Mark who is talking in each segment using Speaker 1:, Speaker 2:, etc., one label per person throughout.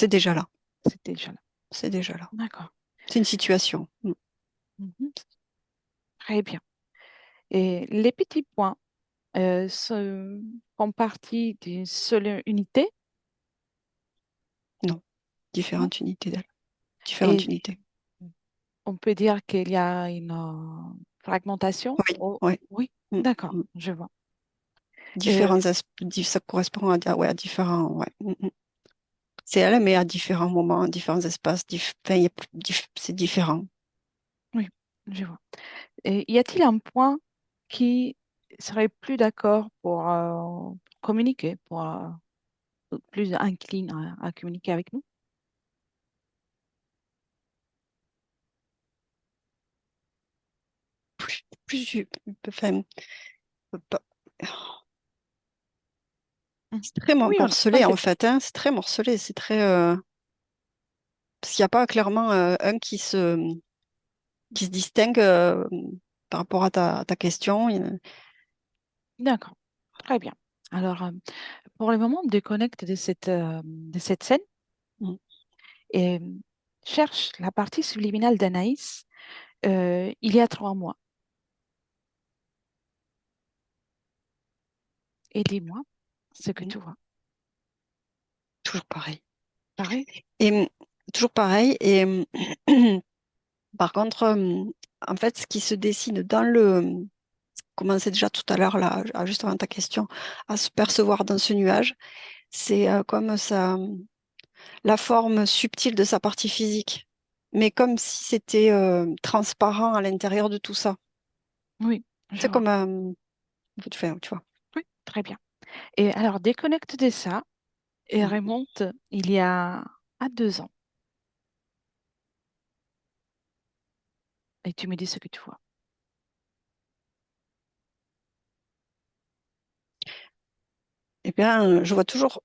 Speaker 1: C'est déjà là.
Speaker 2: C'était déjà là.
Speaker 1: C'est déjà là.
Speaker 2: D'accord.
Speaker 1: C'est une situation.
Speaker 2: Mhm. Très bien. Et les petits points font partie d'une seule unité,
Speaker 1: Non,
Speaker 2: non?
Speaker 1: différentes unités d'elle. Différentes
Speaker 2: Et
Speaker 1: unités.
Speaker 2: on peut dire qu'il y a une fragmentation.
Speaker 1: Oui,
Speaker 2: Oh,
Speaker 1: oui.
Speaker 2: oui,
Speaker 1: Mm,
Speaker 2: d'accord,
Speaker 1: mm.
Speaker 2: je vois. Euh,
Speaker 1: Différents aspects, ça correspond ouais, à différents. Ouais. C'est elle, mais à différents moments, différents espaces. Enfin, c'est différent.
Speaker 2: oui, je vois. Et y a-t-il un point qui serait plus d'accord pour communiquer, pour plus incline à communiquer avec nous?
Speaker 1: Plus, enfin, pas-
Speaker 2: Mhm.
Speaker 1: c'est très
Speaker 2: Oui,
Speaker 1: morcelé en
Speaker 2: t'inquiète pas.
Speaker 1: fait. Hein. C'est très morcelé. C'est très. Parce qu'il n'y a pas clairement un qui se distingue par rapport à ta question.
Speaker 2: D'accord, très bien. Alors, pour le moment, déconnecte de cette scène
Speaker 1: Mm.
Speaker 2: et cherche la partie subliminale d'Anaïs il y a 3 mois et dis-moi ce que
Speaker 1: Mm.
Speaker 2: tu vois.
Speaker 1: Toujours pareil.
Speaker 2: Pareil?
Speaker 1: Et toujours pareil. Et par contre, en fait, ce qui se dessine dans commençait déjà tout à l'heure, là, juste avant ta question, à se percevoir dans ce nuage, c'est comme ça, la forme subtile de sa partie physique, mais comme si c'était transparent à l'intérieur de tout ça.
Speaker 2: Oui, je
Speaker 1: C'est
Speaker 2: vois.
Speaker 1: comme un bout de fer, tu vois.
Speaker 2: Oui, très bien. Et alors, déconnecte de ça et
Speaker 1: Mm.
Speaker 2: remonte il y a à 2 ans et tu me dis ce que tu vois.
Speaker 1: Eh bien, je vois toujours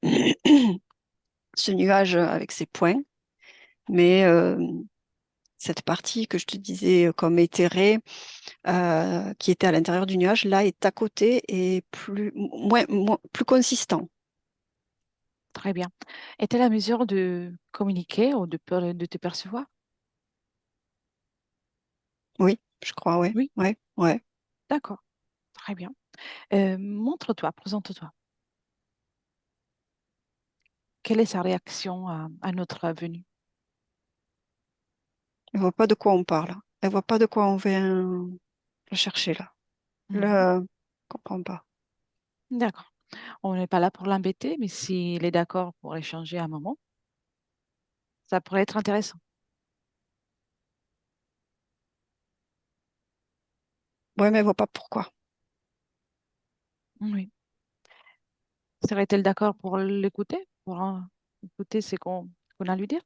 Speaker 1: ce nuage avec ses points, mais cette partie que je te disais comme éthérée, qui était à l'intérieur du nuage, là est à côté et plus consistant.
Speaker 2: Très bien. Est-elle à mesure de communiquer ou de te percevoir?
Speaker 1: Oui, je crois, ouais,
Speaker 2: Oui,
Speaker 1: ouais, ouais.
Speaker 2: d'accord. Très bien. Montre-toi, présente-toi. Quelle est sa réaction à notre venue?
Speaker 1: Elle voit pas de quoi on parle. Elle voit pas de quoi on vient la chercher là.
Speaker 2: Mhm.
Speaker 1: Là, comprends pas.
Speaker 2: D'accord. On n'est pas là pour l'embêter, mais s'il est d'accord pour échanger un moment, ça pourrait être intéressant.
Speaker 1: Ouais, mais elle voit pas pourquoi.
Speaker 2: Oui. Serait-elle d'accord pour l'écouter, pour écouter ce qu'on a à lui dire?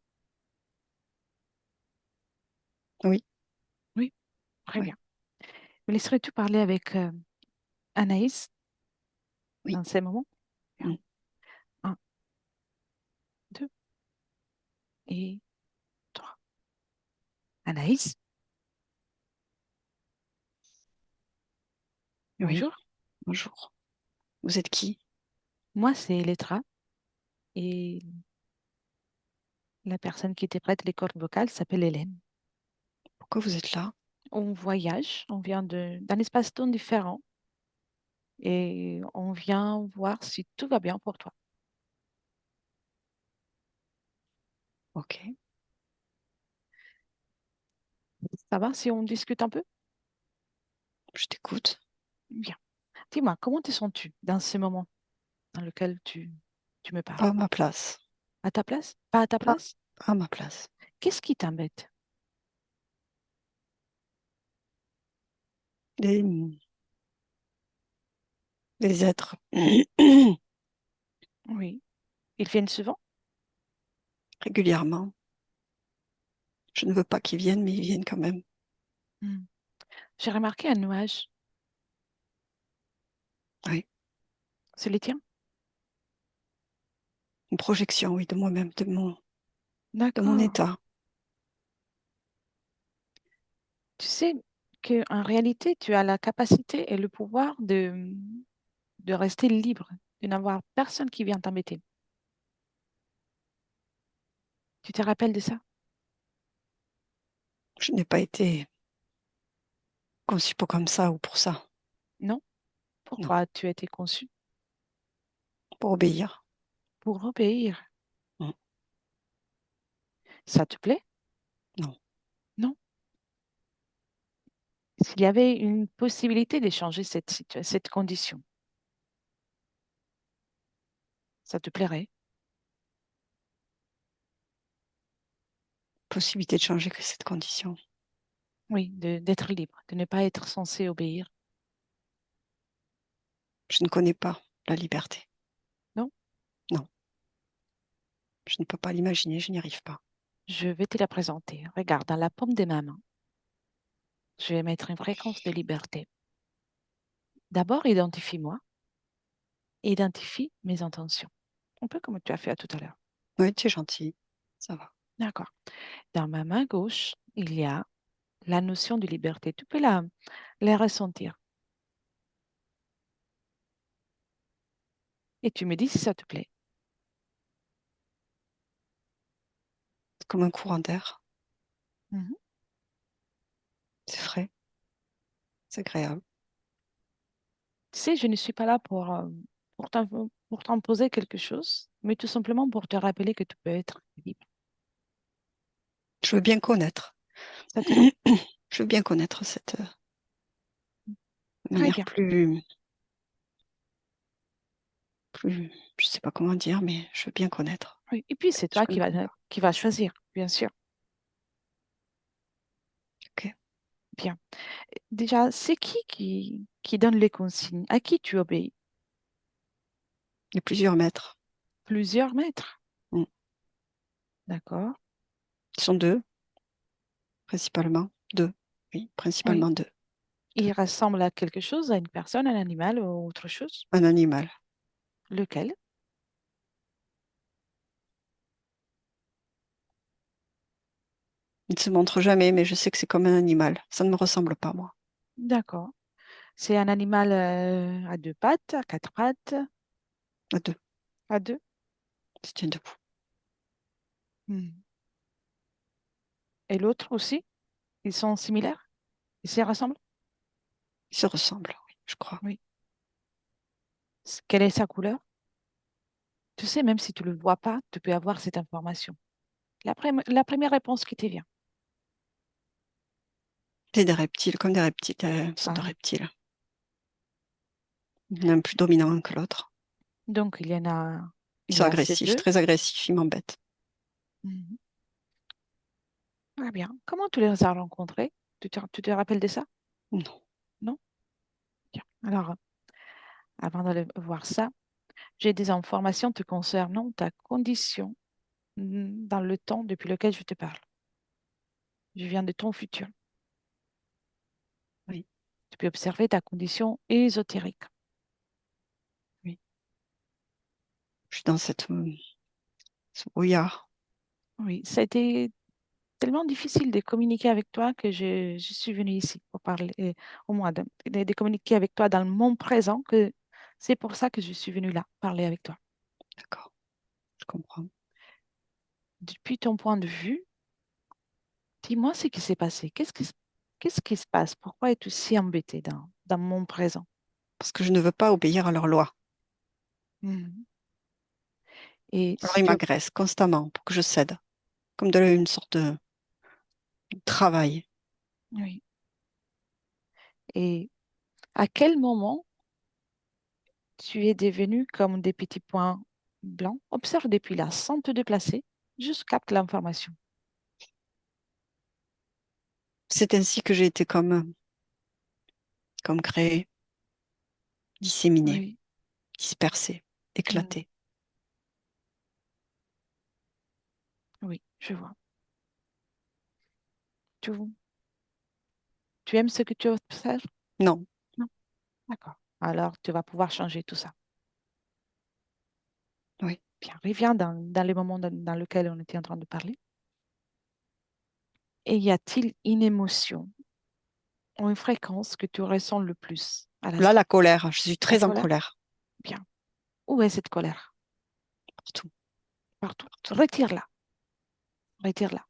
Speaker 1: Oui,
Speaker 2: Oui, très
Speaker 1: oui,
Speaker 2: bien. Me laisserais-tu parler avec Anaïs
Speaker 1: oui.
Speaker 2: dans ces moments? Bien.
Speaker 1: Mm.
Speaker 2: Un, deux et trois. Anaïs,
Speaker 1: Oui,
Speaker 2: bonjour.
Speaker 1: bonjour. Vous êtes qui?
Speaker 2: Moi, c'est Letra et la personne qui interprète les cordes vocales s'appelle Hélène.
Speaker 1: Pourquoi vous êtes là?
Speaker 2: On voyage, on vient d'un espace-temps différent et on vient voir si tout va bien pour toi.
Speaker 1: Ok,
Speaker 2: Ça va si on discute un peu?
Speaker 1: je t'écoute.
Speaker 2: Bien. Dis-moi, comment te sens-tu dans ce moment dans lequel tu me parles?
Speaker 1: Pas à ma place.
Speaker 2: À ta place? Pas à ta
Speaker 1: Pas
Speaker 2: place?
Speaker 1: à ma place.
Speaker 2: Qu'est-ce qui t'embête?
Speaker 1: Des, des êtres
Speaker 2: Oui. Ils viennent souvent?
Speaker 1: régulièrement. Je ne veux pas qu'ils viennent, mais ils viennent quand même.
Speaker 2: Hmm. J'ai remarqué un nuage.
Speaker 1: Oui,
Speaker 2: C'est le tien?
Speaker 1: une projection, oui, de moi-même, de mon
Speaker 2: D'accord.
Speaker 1: état.
Speaker 2: Tu sais qu'en réalité, tu as la capacité et le pouvoir de rester libre, de n'avoir personne qui vient t'embêter. Tu te rappelles de ça?
Speaker 1: Je n'ai pas été conçue pour comme ça ou pour ça.
Speaker 2: Non?
Speaker 1: Non,
Speaker 2: Pourquoi tu as été conçu?
Speaker 1: pour obéir.
Speaker 2: Pour obéir.
Speaker 1: Mm.
Speaker 2: Ça te plaît?
Speaker 1: Non,
Speaker 2: Non. S'il y avait une possibilité de changer cette condition, ça te plairait?
Speaker 1: possibilité de changer que cette condition.
Speaker 2: Oui, d'être libre, de ne pas être censé obéir.
Speaker 1: Je ne connais pas la liberté.
Speaker 2: Non?
Speaker 1: Non, je ne peux pas l'imaginer, je n'y arrive pas.
Speaker 2: Je vais te la présenter. Regarde, dans la paume de ma main, je vais mettre une fréquence de liberté. D'abord, identifie-moi, identifie mes intentions. Un peu comme tu as fait tout à l'heure.
Speaker 1: Oui, tu es gentil, ça va.
Speaker 2: D'accord. Dans ma main gauche, il y a la notion de liberté. Tu peux la ressentir. Et tu me dis si ça te plaît.
Speaker 1: C'est comme un courant d'air,
Speaker 2: Mhm.
Speaker 1: c'est frais, c'est agréable.
Speaker 2: Tu sais, je ne suis pas là pour t'imposer quelque chose, mais tout simplement pour te rappeler que tu peux être libre.
Speaker 1: Je veux bien connaître.
Speaker 2: Ça te va?
Speaker 1: Je veux bien connaître cette
Speaker 2: Très
Speaker 1: manière
Speaker 2: bien.
Speaker 1: plus, je sais pas comment dire, mais je veux bien connaître.
Speaker 2: Oui. Et puis, c'est
Speaker 1: Je
Speaker 2: toi
Speaker 1: connais pas.
Speaker 2: qui va choisir, bien sûr.
Speaker 1: Ok.
Speaker 2: Bien. Déjà, c'est qui donne les consignes? À qui tu obéis?
Speaker 1: Il y a plusieurs maîtres.
Speaker 2: Plusieurs maîtres.
Speaker 1: Mm.
Speaker 2: D'accord?
Speaker 1: Ils sont deux, principalement. Deux. Oui,
Speaker 2: Oui.
Speaker 1: principalement deux.
Speaker 2: Il
Speaker 1: Deux.
Speaker 2: ressemble à quelque chose, à une personne, un animal ou autre chose?
Speaker 1: Un animal.
Speaker 2: Lequel?
Speaker 1: Il ne se montre jamais, mais je sais que c'est comme un animal. Ça ne me ressemble pas, moi.
Speaker 2: D'accord. C'est un animal à deux pattes, à quatre pattes,
Speaker 1: À deux.
Speaker 2: à deux?
Speaker 1: Ils se tiennent debout.
Speaker 2: Hmm. Et l'autre aussi? Ils sont similaires? Ils se ressemblent?
Speaker 1: Ils se ressemblent, oui, je crois.
Speaker 2: Oui. Quelle est sa couleur? Tu sais, même si tu ne le vois pas, tu peux avoir cette information. La première réponse qui te vient.
Speaker 1: C'est des reptiles, comme des reptiles, une sorte de
Speaker 2: Ah,
Speaker 1: reptile. L'un plus dominant que l'autre.
Speaker 2: donc,
Speaker 1: Ils
Speaker 2: il y
Speaker 1: sont
Speaker 2: a ces
Speaker 1: agressifs,
Speaker 2: deux.
Speaker 1: très agressifs, ils m'embêtent.
Speaker 2: Mhm. Très bien. Comment tu les as rencontrés? Tu te rappelles de ça?
Speaker 1: Non.
Speaker 2: Non? Bien. Alors, avant d'aller voir ça, j'ai des informations te concernant ta condition dans le temps depuis lequel je te parle. Je viens de ton futur.
Speaker 1: Oui,
Speaker 2: Tu peux observer ta condition ésotérique.
Speaker 1: oui. Je suis dans ce brouillard.
Speaker 2: Oui, ça a été tellement difficile de communiquer avec toi que je suis venue ici pour parler, au moins de communiquer avec toi dans mon présent, que c'est pour ça que je suis venue là parler avec toi.
Speaker 1: D'accord, je comprends.
Speaker 2: Depuis ton point de vue, dis-moi ce qui s'est passé. Qu'est-ce qui se passe? Pourquoi es-tu si embêtée dans mon présent?
Speaker 1: Parce que je ne veux pas obéir à leurs lois.
Speaker 2: Mhm. Et
Speaker 1: Alors
Speaker 2: si
Speaker 1: ils
Speaker 2: tu...
Speaker 1: m'agressent constamment pour que je cède, comme de une sorte de travail.
Speaker 2: Oui. Et à quel moment tu es devenu comme des petits points blancs? Observe depuis là, sans te déplacer, juste capte l'information.
Speaker 1: C'est ainsi que j'ai été comme créé, disséminé,
Speaker 2: Oui.
Speaker 1: dispersé,
Speaker 2: Mhm.
Speaker 1: éclaté.
Speaker 2: Oui, je vois. Tu, tu aimes ce que tu observes?
Speaker 1: Non,
Speaker 2: Non? D'accord. Alors, tu vas pouvoir changer tout ça.
Speaker 1: oui.
Speaker 2: Bien, reviens dans les moments dans lesquels on était en train de parler. Et y a-t-il une émotion ou une fréquence que tu ressens le plus à
Speaker 1: Là,
Speaker 2: l'instant?
Speaker 1: la colère, je suis
Speaker 2: La
Speaker 1: très en
Speaker 2: colère?
Speaker 1: colère.
Speaker 2: Bien. Où est cette colère?
Speaker 1: Partout,
Speaker 2: Partout.
Speaker 1: partout.
Speaker 2: Retire-la. Retire-la.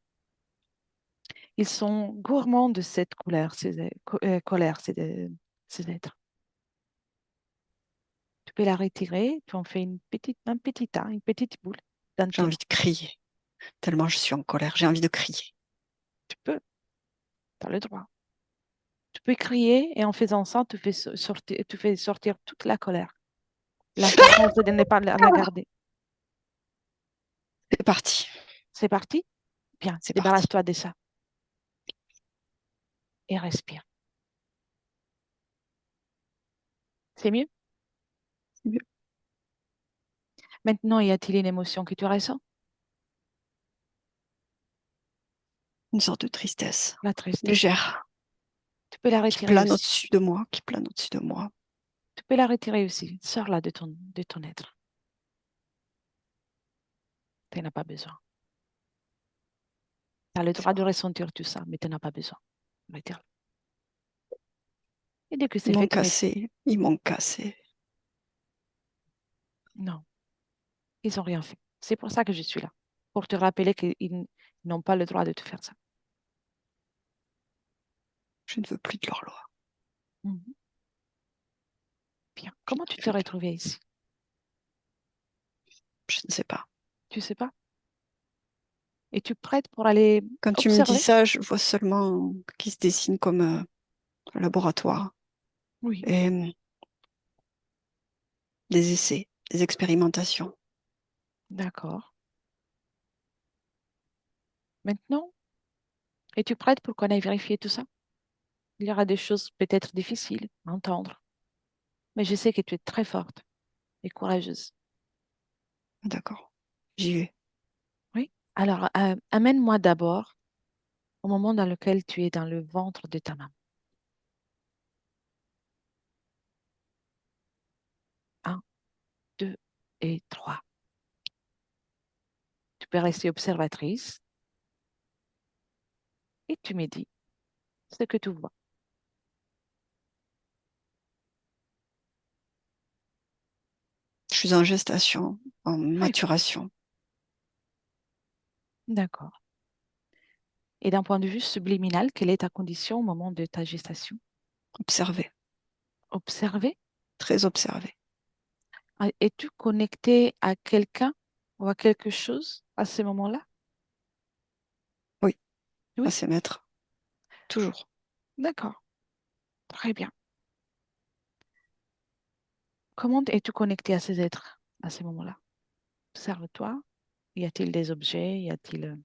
Speaker 2: Ils sont gourmands de cette colère, colère, ces êtres. Tu peux la retirer, tu en fais un petit tas, une petite boule dans
Speaker 1: J'ai
Speaker 2: tes
Speaker 1: envie
Speaker 2: mains.
Speaker 1: de crier, tellement je suis en colère. J'ai envie de crier.
Speaker 2: Tu peux, tu as le droit. Tu peux crier et en faisant ça, tu fais sortir toute la colère. L'importance de ne pas la
Speaker 1: Ah,
Speaker 2: garder.
Speaker 1: c'est parti,
Speaker 2: C'est parti? Bien,
Speaker 1: c'est parti.
Speaker 2: débarrasse-toi de ça et respire. C'est mieux? Maintenant, y a-t-il une émotion que tu ressens?
Speaker 1: Une sorte de tristesse
Speaker 2: La tristesse.
Speaker 1: légère
Speaker 2: Tu peux la
Speaker 1: qui
Speaker 2: retirer
Speaker 1: plane
Speaker 2: aussi.
Speaker 1: au-dessus de moi, qui plane au-dessus de moi.
Speaker 2: Tu peux la retirer aussi. Sors-la de ton être. Tu n'en as pas besoin. Tu as le
Speaker 1: C'est
Speaker 2: droit de
Speaker 1: bon.
Speaker 2: ressentir tout ça, mais tu n'en as pas besoin. Retire-la. Et dès que
Speaker 1: Ils
Speaker 2: c'est
Speaker 1: m'ont
Speaker 2: fait, tu mets...
Speaker 1: cassé, ils m'ont cassé.
Speaker 2: Non, ils n'ont rien fait. C'est pour ça que je suis là. Pour te rappeler qu'ils n'ont pas le droit de te faire ça.
Speaker 1: Je ne veux plus de leur loi.
Speaker 2: Mhm. Bien.
Speaker 1: Je
Speaker 2: Comment tu
Speaker 1: ne
Speaker 2: t'es
Speaker 1: veux plus.
Speaker 2: retrouvée ici?
Speaker 1: Je ne sais pas.
Speaker 2: Tu sais pas? Es-tu prête pour aller
Speaker 1: Quand tu me dis
Speaker 2: observer?
Speaker 1: ça, je vois seulement qui se dessine comme un laboratoire
Speaker 2: Oui.
Speaker 1: et des essais, des expérimentations.
Speaker 2: D'accord. Maintenant, es-tu prête pour qu'on aille vérifier tout ça? Il y aura des choses peut-être difficiles à entendre, mais je sais que tu es très forte et courageuse.
Speaker 1: D'accord, j'y vais.
Speaker 2: Oui. Alors, amène-moi d'abord au moment dans lequel tu es dans le ventre de ta maman. Un, deux et trois. Tu peux rester observatrice et tu me dis ce que tu vois.
Speaker 1: Je suis en gestation, en
Speaker 2: Très bien.
Speaker 1: maturation.
Speaker 2: D'accord. Et d'un point de vue subliminal, quelle est ta condition au moment de ta gestation?
Speaker 1: Observé,
Speaker 2: Observer.
Speaker 1: très observé.
Speaker 2: Es-tu connecté à quelqu'un ou à quelque chose à ce moment-là?
Speaker 1: Oui, à
Speaker 2: Oui.
Speaker 1: ses maîtres, toujours.
Speaker 2: D'accord. Très bien. Comment es-tu connecté à ces êtres à ce moment-là? Observe-toi. Y a-t-il des objets? Y a-t-il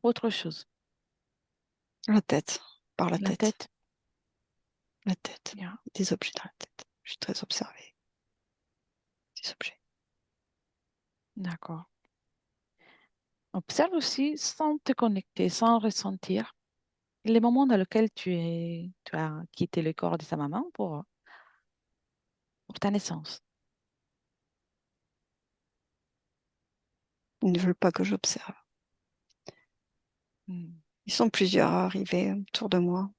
Speaker 2: autre chose?
Speaker 1: La tête, par la
Speaker 2: La
Speaker 1: tête,
Speaker 2: tête?
Speaker 1: la tête.
Speaker 2: Bien.
Speaker 1: Des objets dans la tête. Je suis très observé. Des objets.
Speaker 2: D'accord. Observe aussi sans te connecter, sans ressentir les moments dans lesquels tu as quitté le corps de sa maman pour ta naissance.
Speaker 1: Ils ne veulent pas que j'observe.
Speaker 2: Hmm.
Speaker 1: Ils sont plusieurs à arriver autour de moi.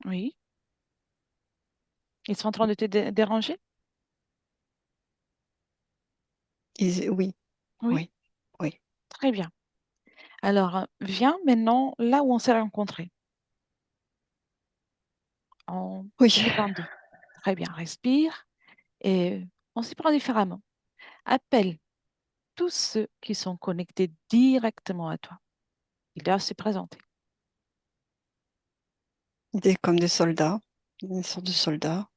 Speaker 2: Oui. Ils sont en train de te déranger?
Speaker 1: Oui,
Speaker 2: Oui.
Speaker 1: oui, oui.
Speaker 2: Très bien. Alors, viens maintenant là où on s'est rencontrés, en
Speaker 1: Oui,
Speaker 2: 2022. Très bien. Respire et on s'y prend différemment. Appelle tous ceux qui sont connectés directement à toi. Ils doivent se présenter.
Speaker 1: comme des soldats, une sorte de soldats.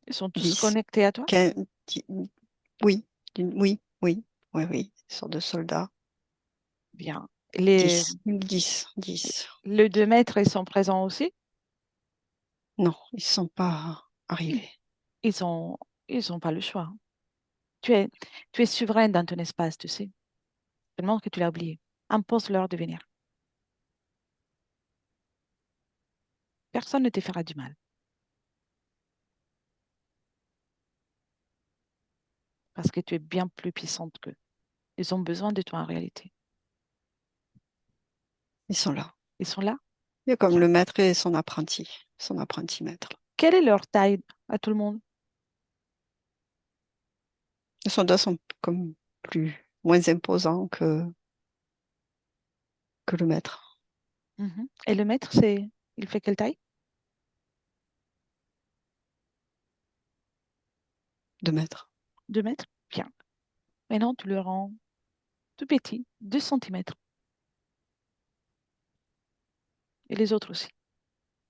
Speaker 2: Ils sont tous
Speaker 1: 10,
Speaker 2: connectés à toi?
Speaker 1: 15, oui, oui, oui, oui, oui, une sorte de soldats.
Speaker 2: Bien.
Speaker 1: 10, 10, 10.
Speaker 2: Les 2 maîtres, ils sont présents aussi?
Speaker 1: Non, ils ne sont pas
Speaker 2: Hmm.
Speaker 1: arrivés.
Speaker 2: Ils ont, ils ont pas le choix, hein. Tu es, tu es souveraine dans ton espace, tu sais. Seulement que tu l'as oublié. Impose-leur de venir. Personne ne te fera du mal parce que tu es bien plus puissante qu'eux. Ils ont besoin de toi en réalité.
Speaker 1: Ils sont là.
Speaker 2: Ils sont là.
Speaker 1: Il y a comme
Speaker 2: Très
Speaker 1: le
Speaker 2: bien.
Speaker 1: maître et son apprenti maître.
Speaker 2: Quelle est leur taille à tout le monde?
Speaker 1: Les soldats sont moins imposants que. que le maître.
Speaker 2: Mhm. Et le maître, il fait quelle taille?
Speaker 1: 2 mètres.
Speaker 2: 2 mètres? Bien. Maintenant, tu le rends tout petit, 2 centimètres. Et les autres aussi.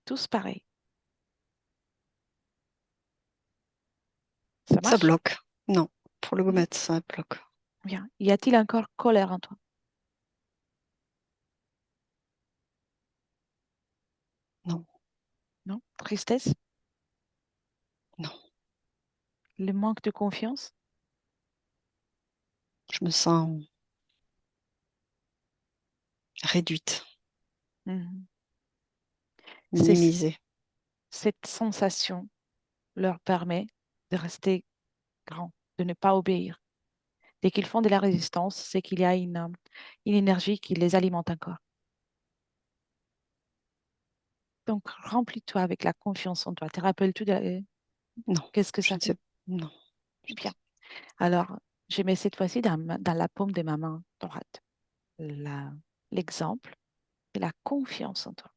Speaker 2: Tous pareils. Ça
Speaker 1: Ça
Speaker 2: marche?
Speaker 1: bloque. Non, pour le
Speaker 2: Non?
Speaker 1: gommette, ça bloque.
Speaker 2: Bien. Y a-t-il encore colère en toi?
Speaker 1: Non,
Speaker 2: Non? Tristesse?
Speaker 1: non.
Speaker 2: Le manque de confiance?
Speaker 1: Je me sens réduite,
Speaker 2: Mhm. C'est
Speaker 1: minimisée.
Speaker 2: cette sensation leur permet de rester grands, de ne pas obéir. Dès qu'ils font de la résistance, c'est qu'il y a une énergie qui les alimente encore. Donc, remplis-toi avec la confiance en toi. Te rappelles-tu
Speaker 1: Non,
Speaker 2: qu'est-ce que
Speaker 1: je
Speaker 2: ça
Speaker 1: ne
Speaker 2: fait?
Speaker 1: sais. Non. Je ne
Speaker 2: Bien.
Speaker 1: sais-
Speaker 2: Alors, je mets cette fois-ci dans la paume de ma main droite. La- L'exemple de la confiance en toi.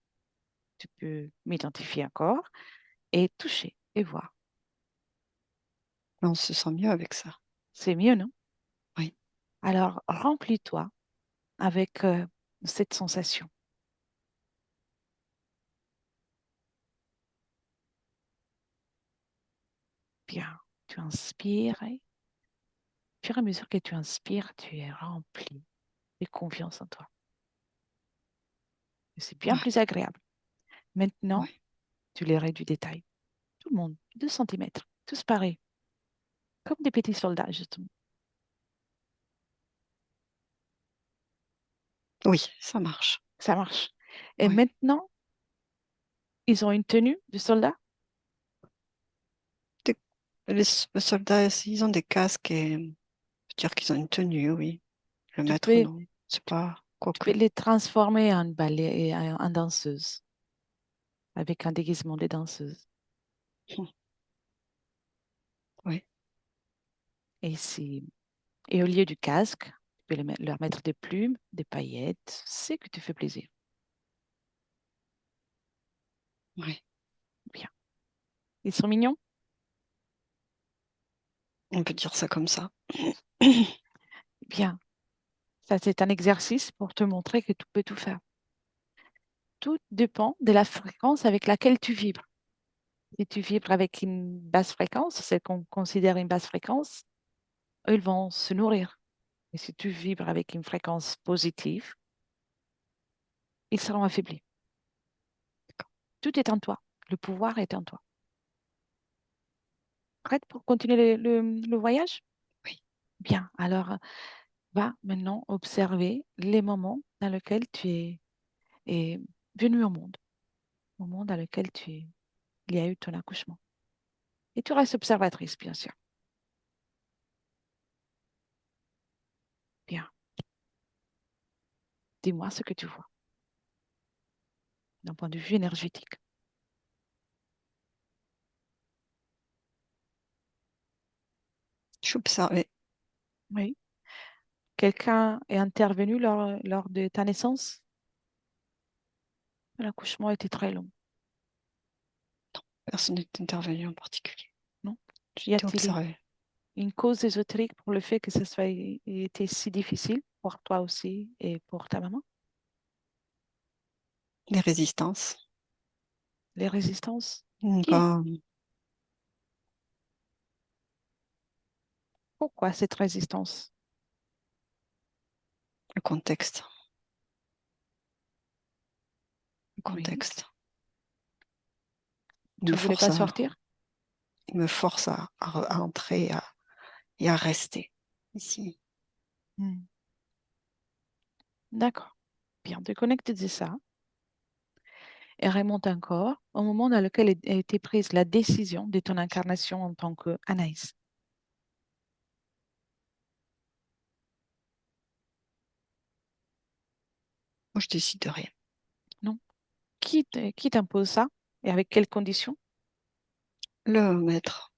Speaker 2: Tu peux m'identifier encore et toucher et voir.
Speaker 1: Mais on se sent mieux avec ça.
Speaker 2: C'est mieux, non?
Speaker 1: Oui,
Speaker 2: Alors, remplis-toi avec cette sensation. Bien. Tu inspires et au fur et à mesure que tu inspires, tu es rempli de confiance en toi. Et c'est bien
Speaker 1: ouais,
Speaker 2: plus agréable. Maintenant,
Speaker 1: ouais.
Speaker 2: tu les réduis des tailles. Tout le monde, 2 centimètres, tous pareils, comme des petits soldats, justement.
Speaker 1: Oui, ça marche.
Speaker 2: Ça marche. Et
Speaker 1: Oui.
Speaker 2: maintenant, ils ont une tenue de soldat.
Speaker 1: Des- les soldats, ils ont des casques et je veux dire qu'ils ont une tenue, oui. Le
Speaker 2: Tu
Speaker 1: maître,
Speaker 2: peux,
Speaker 1: non. C'est
Speaker 2: tu,
Speaker 1: pas.
Speaker 2: tu peux
Speaker 1: Quoique.
Speaker 2: les transformer en ballet et en danseuse, avec un déguisement de danseuse.
Speaker 1: Hum, Oui,
Speaker 2: Et, et au lieu du casque, tu peux leur mettre des plumes, des paillettes, c'est que tu fais plaisir.
Speaker 1: oui.
Speaker 2: Bien. Ils sont mignons?
Speaker 1: On peut dire ça comme ça.
Speaker 2: Bien. Ça, c'est un exercice pour te montrer que tu peux tout faire. Tout dépend de la fréquence avec laquelle tu vibres. Si tu vibres avec une basse fréquence, c'est qu'on considère une basse fréquence, eux, ils vont se nourrir. Et si tu vibres avec une fréquence positive, ils seront affaiblis. Tout est en toi. Le pouvoir est en toi. Prête pour continuer le voyage?
Speaker 1: Oui,
Speaker 2: Bien. Alors, va maintenant observer les moments dans lesquels tu es venu au monde dans lequel il y a eu ton accouchement. Et tu restes observatrice, bien sûr. Bien. Dis-moi ce que tu vois d'un point de vue énergétique.
Speaker 1: je suis observée.
Speaker 2: Oui. Quelqu'un est intervenu lors de ta naissance? L'accouchement était très long,
Speaker 1: Personne n'est intervenu en particulier.
Speaker 2: non? Y
Speaker 1: J'étais
Speaker 2: a-t-il
Speaker 1: observée.
Speaker 2: une cause ésotérique pour le fait que ce soit été si difficile pour toi aussi et pour ta maman?
Speaker 1: Les résistances.
Speaker 2: Les résistances? Qui?
Speaker 1: Ben,
Speaker 2: Pourquoi cette résistance?
Speaker 1: le contexte. Le
Speaker 2: Oui.
Speaker 1: contexte. Il
Speaker 2: Tu
Speaker 1: me
Speaker 2: ne voulais
Speaker 1: force
Speaker 2: pas
Speaker 1: à,
Speaker 2: sortir?
Speaker 1: il me force à entrer et à rester ici.
Speaker 2: Hmm. D'accord. Bien, déconnecte de ça et remonte encore au moment dans lequel a été prise la décision de ton incarnation en tant qu'Anaïs.
Speaker 1: Moi, je décide de rien.
Speaker 2: Non? Qui t'impose ça et avec quelles conditions?
Speaker 1: Le maître.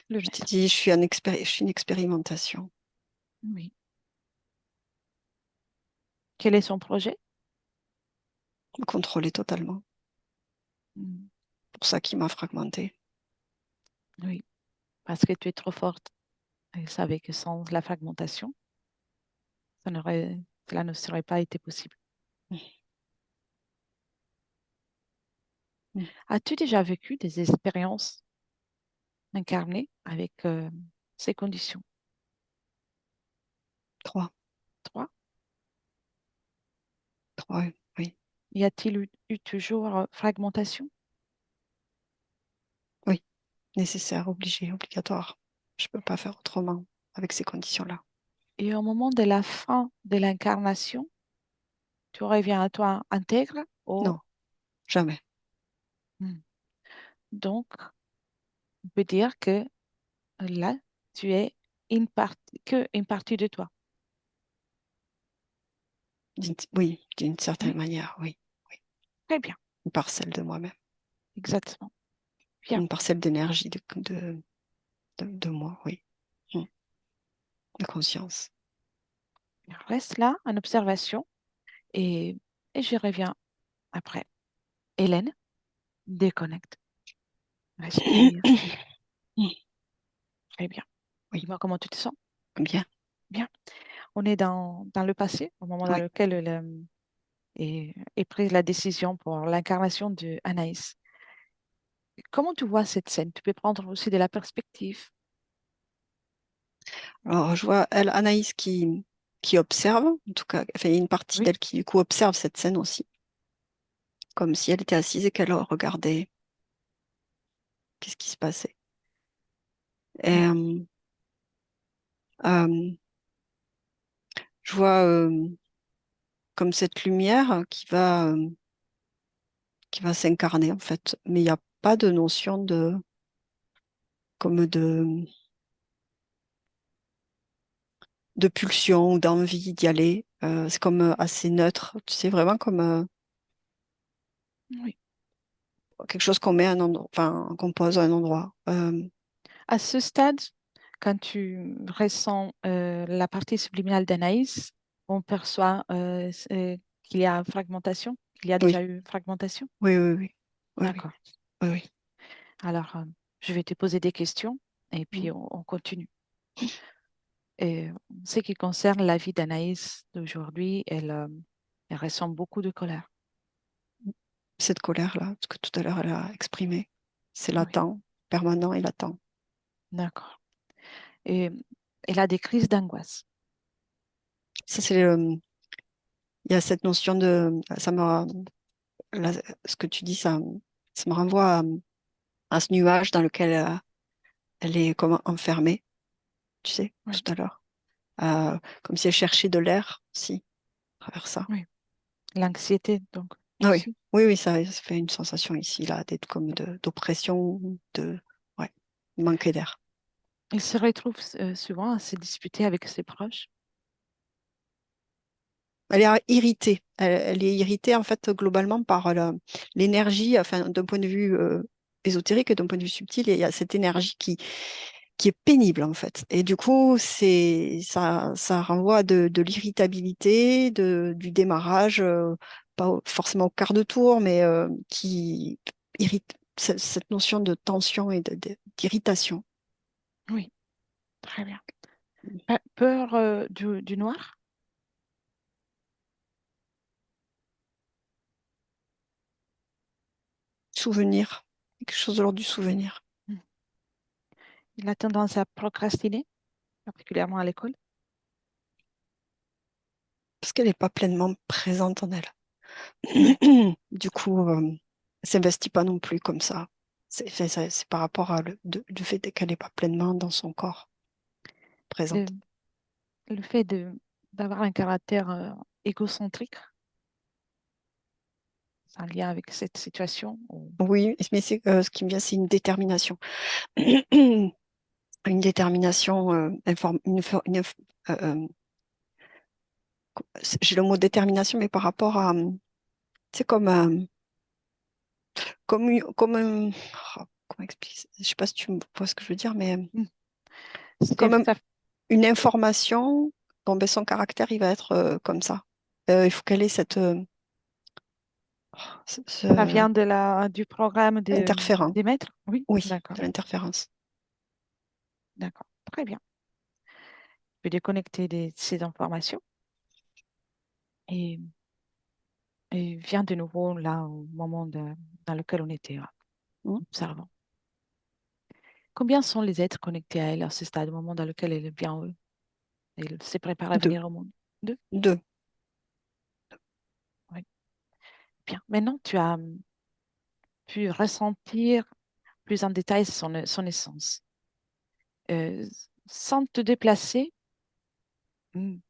Speaker 2: Le
Speaker 1: Je t'ai
Speaker 2: maître.
Speaker 1: dit, je suis une expérimentation.
Speaker 2: Oui. Quel est son projet?
Speaker 1: me contrôler totalement.
Speaker 2: Mm.
Speaker 1: Pour ça qu'il m'a fragmentée.
Speaker 2: Oui, parce que tu es trop forte. Elle savait que sans la fragmentation, ça n'aurait, cela ne serait pas été possible.
Speaker 1: Mm.
Speaker 2: As-tu déjà vécu des expériences incarnées avec ces conditions?
Speaker 1: Trois.
Speaker 2: Trois.
Speaker 1: Trois, oui.
Speaker 2: Y a-t-il eu toujours fragmentation?
Speaker 1: Oui. Nécessaire, obligé, obligatoire. Je peux pas faire autrement avec ces conditions-là.
Speaker 2: Et au moment de la fin de l'incarnation, tu reviens à toi intègre ou...
Speaker 1: Non, jamais.
Speaker 2: Hmm. Donc, on peut dire que là, tu es une partie de toi.
Speaker 1: Oui, d'une certaine
Speaker 2: Oui,
Speaker 1: manière, oui. Oui.
Speaker 2: très bien,
Speaker 1: Une parcelle de moi-même.
Speaker 2: exactement. Bien.
Speaker 1: Une parcelle d'énergie de moi, oui. Mm. De conscience.
Speaker 2: Reste là en observation et, et je reviens après. Hélène, déconnecte. Respire.
Speaker 1: Mm.
Speaker 2: Très bien.
Speaker 1: Oui,
Speaker 2: Dis-moi comment tu te sens.
Speaker 1: bien.
Speaker 2: Bien. On est dans le passé, au moment dans
Speaker 1: Oui.
Speaker 2: lequel est prise la décision pour l'incarnation de Anaïs. Comment tu vois cette scène? Tu peux prendre aussi de la perspective.
Speaker 1: Alors, je vois elle, Anaïs qui observe, en tout cas, enfin, il y a une partie
Speaker 2: Oui,
Speaker 1: d'elle qui, du coup, observe cette scène aussi, comme si elle était assise et qu'elle regardait qu'est-ce qui se passait. Et,
Speaker 2: oui,
Speaker 1: euh, je vois comme cette lumière qui va s'incarner, en fait, mais il n'y a pas de notion comme de pulsion ou d'envie d'y aller. C'est comme assez neutre, tu sais, vraiment comme
Speaker 2: oui.
Speaker 1: quelque chose qu'on met à un endroit, enfin, qu'on pose à un endroit.
Speaker 2: À ce stade, quand tu ressens la partie subliminale d'Anaïs, on perçoit qu'il y a fragmentation, qu'il y a
Speaker 1: Oui,
Speaker 2: déjà eu fragmentation.
Speaker 1: oui, oui, oui, oui, oui,
Speaker 2: D'accord.
Speaker 1: oui, oui.
Speaker 2: Alors, je vais te poser des questions et puis
Speaker 1: Mm.
Speaker 2: on continue. Et en ce qui concerne la vie d'Anaïs d'aujourd'hui, elle ressent beaucoup de colère.
Speaker 1: Cette colère-là, ce que tout à l'heure elle a exprimé, c'est
Speaker 2: Oui,
Speaker 1: latent, permanent et latent.
Speaker 2: d'accord. Et elle a des crises d'angoisse.
Speaker 1: Ça, c'est il y a cette notion ça me, là, ce que tu dis, ça me renvoie à ce nuage dans lequel elle est comme enfermée, tu sais,
Speaker 2: Oui,
Speaker 1: tout à l'heure. Comme si elle cherchait de l'air aussi, à travers ça.
Speaker 2: oui. L'anxiété, donc,
Speaker 1: Ah oui,
Speaker 2: aussi.
Speaker 1: oui, oui, ça fait une sensation ici, là, d'être comme d'oppression, ouais, manquer d'air.
Speaker 2: Elle se retrouve souvent à se disputer avec ses proches.
Speaker 1: Elle est irritée. Elle est irritée, en fait, globalement, par l'énergie, enfin, d'un point de vue ésotérique et d'un point de vue subtil, il y a cette énergie qui est pénible, en fait. Et du coup, ça renvoie à de l'irritabilité, du démarrage, pas forcément au quart de tour, mais qui irrite cette notion de tension et d'irritation.
Speaker 2: Oui, très bien. Peur du noir?
Speaker 1: Souvenir, quelque chose de l'ordre du souvenir.
Speaker 2: Hmm. Il a tendance à procrastiner, particulièrement à l'école.
Speaker 1: Parce qu'elle n'est pas pleinement présente en elle.
Speaker 2: Oui,
Speaker 1: Du coup, elle s'investit pas non plus comme ça. C'est par rapport à du fait qu'elle n'est pas pleinement dans son corps
Speaker 2: le,
Speaker 1: présente.
Speaker 2: le fait d'avoir un caractère égocentrique, c'est un lien avec cette situation.
Speaker 1: Oui, mais ce qui me vient, c'est une détermination. Une détermination, j'ai le mot détermination, mais par rapport à, c'est comme, oh, comment expliquer? Je sais pas si tu vois ce que je veux dire, mais
Speaker 2: Hmm.
Speaker 1: comme
Speaker 2: Ça,
Speaker 1: une information, bon, ben, son caractère, il va être comme ça. Il faut qu'elle ait cette,
Speaker 2: Ça vient du programme
Speaker 1: Interférent,
Speaker 2: des maîtres? Oui,
Speaker 1: oui,
Speaker 2: d'accord,
Speaker 1: de l'interférence.
Speaker 2: d'accord. Très bien. Je vais déconnecter ces informations et, et viens de nouveau là au moment dans lequel on était
Speaker 1: Hmm.
Speaker 2: observant. Combien sont les êtres connectés à elle à ce stade, au moment dans lequel elle vient, elle se prépare à
Speaker 1: Deux.
Speaker 2: venir au monde? Deux.
Speaker 1: Deux.
Speaker 2: Oui. Bien. Maintenant, tu as pu ressentir plus en détail son essence. Euh, Sans te déplacer,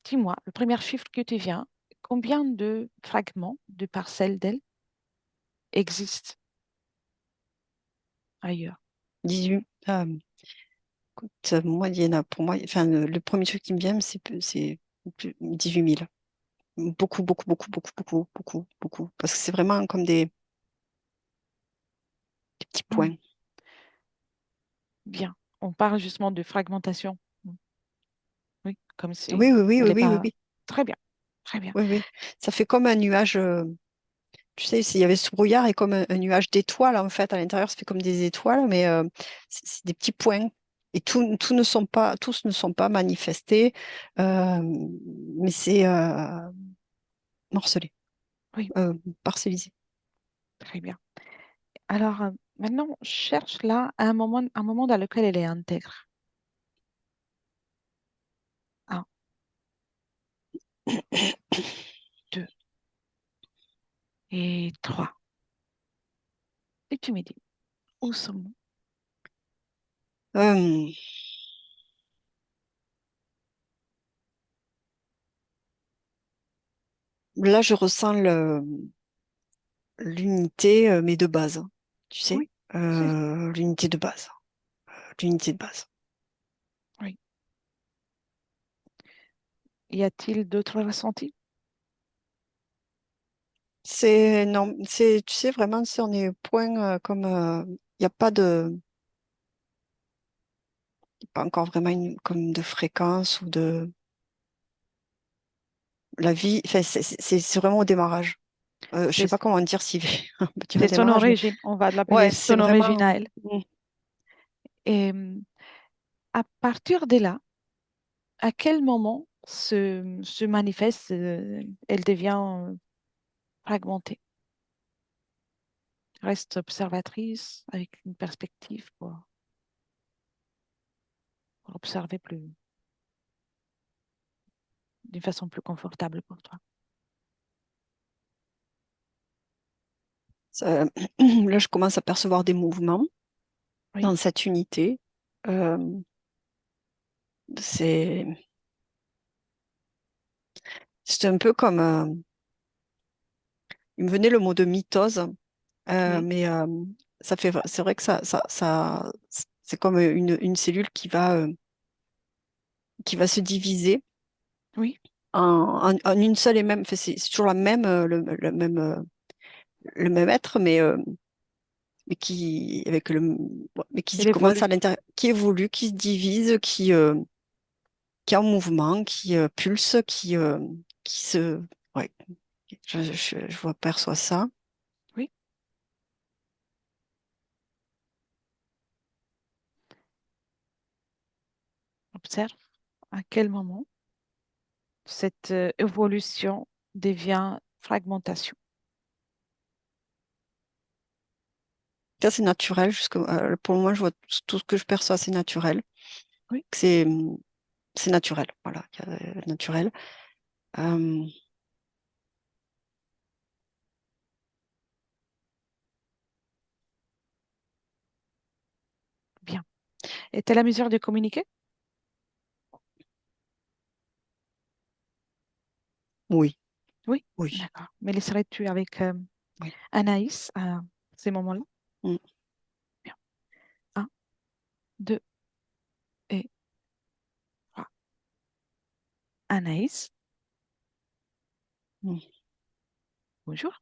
Speaker 2: dis-moi, le premier chiffre que tu viens, combien de fragments, de parcelles d'elle existent ailleurs?
Speaker 1: 18. Écoute, moi, il y en a pour moi, enfin, le premier truc qui me vient, c'est 18 000. Beaucoup, beaucoup, beaucoup, beaucoup, beaucoup, beaucoup, beaucoup. Parce que c'est vraiment comme des petits
Speaker 2: Hmm,
Speaker 1: points.
Speaker 2: bien. On parle justement de fragmentation. Oui, comme si
Speaker 1: Oui, oui, oui,
Speaker 2: elle
Speaker 1: oui,
Speaker 2: n'est
Speaker 1: oui, oui,
Speaker 2: pas
Speaker 1: oui,
Speaker 2: très bien, très bien.
Speaker 1: oui, oui. Ça fait comme un nuage. Tu sais, s'il y avait ce brouillard et comme un nuage d'étoiles, en fait, à l'intérieur, ça fait comme des étoiles, mais c'est des petits points. Et tous ne sont pas manifestés, euh, mais c'est morcelé,
Speaker 2: Oui,
Speaker 1: euh, parcellisé.
Speaker 2: très bien. Alors, maintenant, cherche là un moment dans lequel elle est intègre. Un, deux et trois. Et tu me dis, où sommes-nous?
Speaker 1: Euh, Là, je ressens l'unité, mais de base, hein, tu sais,
Speaker 2: Oui, c'est ça.
Speaker 1: l'unité de base, l'unité de base.
Speaker 2: Oui. Y a-t-il d'autres ressentis?
Speaker 1: Non, tu sais, vraiment, si on est au point comme, il n'y a pas pas encore vraiment comme de fréquence ou de la vie, enfin, c'est vraiment au démarrage. Je sais
Speaker 2: C'est
Speaker 1: pas comment dire si on peut dire au
Speaker 2: c'est son
Speaker 1: démarrage, mais
Speaker 2: origine, on va l'appeler
Speaker 1: ouais, c'est
Speaker 2: son origine
Speaker 1: vraiment.
Speaker 2: à elle. Et à partir de là, à quel moment se manifeste, elle devient fragmentée? Reste observatrice avec une perspective pour observer d'une façon plus confortable pour toi.
Speaker 1: Là, je commence à percevoir des mouvements
Speaker 2: Oui,
Speaker 1: dans cette unité. Euh, c'est c'est un peu comme, il me venait le mot de mitose,
Speaker 2: ok.
Speaker 1: mais c'est vrai que c'est comme une cellule qui va se diviser
Speaker 2: Oui,
Speaker 1: en une seule et même, enfin, c'est toujours la même, le même être, mais qui
Speaker 2: elle
Speaker 1: commence
Speaker 2: évolue.
Speaker 1: à l'intérieur, qui évolue, qui se divise, qui est en mouvement, qui pulse, qui se, ouais, je vois, perçois ça.
Speaker 2: Oui, observe à quel moment cette évolution devient fragmentation.
Speaker 1: Ça, c'est naturel. Pour le moment, je vois tout ce que je perçois, c'est naturel.
Speaker 2: Oui,
Speaker 1: C'est, c'est naturel. Voilà, naturel. Euh,
Speaker 2: bien. Est-elle à mesure de communiquer?
Speaker 1: oui,
Speaker 2: Oui,
Speaker 1: oui,
Speaker 2: d'accord. Mais laisserais-tu avec
Speaker 1: oui.
Speaker 2: Anaïs à ces moments-là?
Speaker 1: Mm,
Speaker 2: Bien. Un, deux et trois. Anaïs,
Speaker 1: mm.
Speaker 2: bonjour.